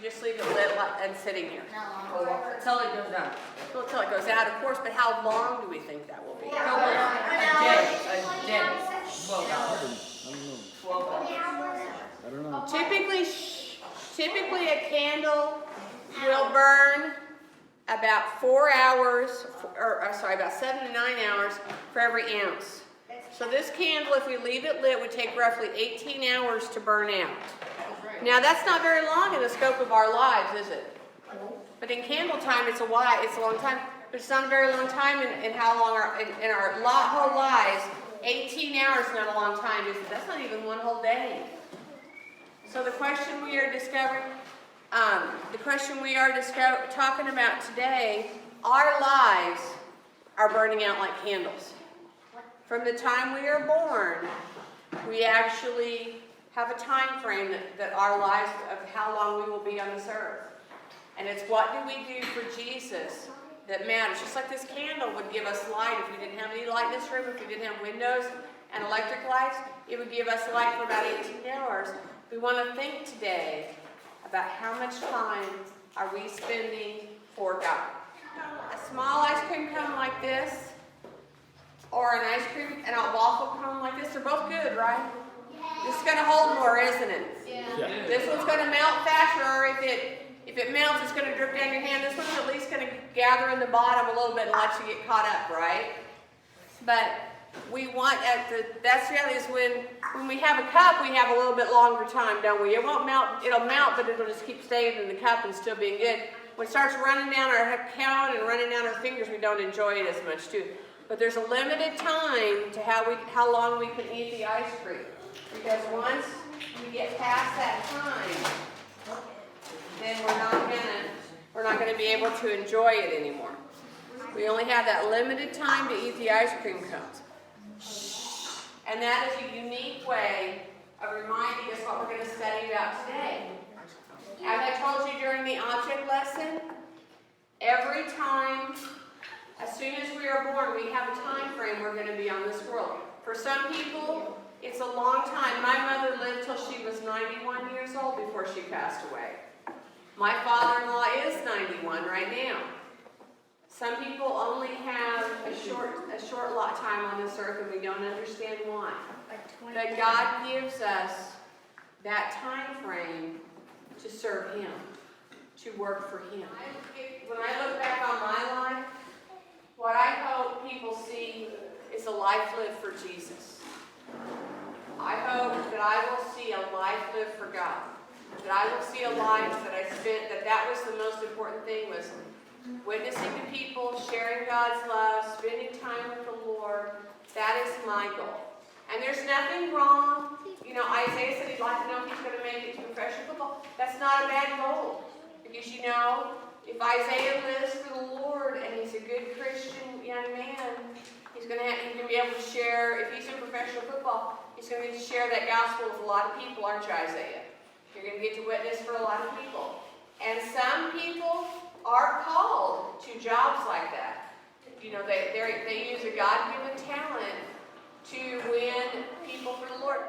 just leave it lit and sitting here? Until it goes down. Well, until it goes out, of course, but how long do we think that will be? A day. 12 hours. 12 hours. I don't know. Typically a candle will burn about 4 hours, about 7 to 9 hours for every ounce. So this candle, if we leave it lit, would take roughly 18 hours to burn out. Now that's not very long in the scope of our lives, is it? But in candle time, it's a long time. But it's not a very long time in how long in our whole lives. 18 hours is not a long time, is it? That's not even one whole day. So the question we are talking about today, our lives are burning out like candles. From the time we are born, we actually have a time frame that our lives, of how long we will be on this earth. And it's what do we do for Jesus that matters. Just like this candle would give us light. If we didn't have any light in this room, if we didn't have windows and electric lights, it would give us light for about 18 hours. We want to think today about how much time are we spending for God. A small ice cream cone like this, or an ice cream and a waffle cone like this, they're both good, right? This is going to hold more, isn't it? Yeah. This one's going to melt faster, or if it melts, it's going to drip down your hand. This one's at least going to gather in the bottom a little bit and let you get caught up, right? But we want, that's the reality is when we have a cup, we have a little bit longer time, don't we? It won't melt, it'll melt, but it'll just keep staying in the cup and still being good. When it starts running down our cone and running down our fingers, we don't enjoy it as much too. But there's a limited time to how long we can eat the ice cream. Because once we get past that time, then we're not gonna be able to enjoy it anymore. We only have that limited time to eat the ice cream cones. And that is a unique way of reminding us what we're going to study about today. As I told you during the object lesson, every time, as soon as we are born, we have a time frame we're going to be on this world. For some people, it's a long time. My mother lived till she was 91 years old before she passed away. My father-in-law is 91 right now. Some people only have a short lot time on this earth, and we don't understand why. But God gives us that time frame to serve Him, to work for Him. When I look back on my life, what I hope people see is a life lived for Jesus. I hope that I will see a life lived for God. That I will see a life that I spent, that was the most important thing, was witnessing to people, sharing God's love, spending time with the Lord. That is my goal. And there's nothing wrong. You know, Isaiah said he'd like to know if he's going to make it to professional football. That's not a bad goal. Because you know, if Isaiah lives for the Lord and he's a good Christian young man, he's going to be able to share, if he's in professional football, he's going to get to share that gospel with a lot of people, aren't you, Isaiah? You're going to get to witness for a lot of people. And some people are called to jobs like that. You know, they use a God-given talent to win people for the Lord.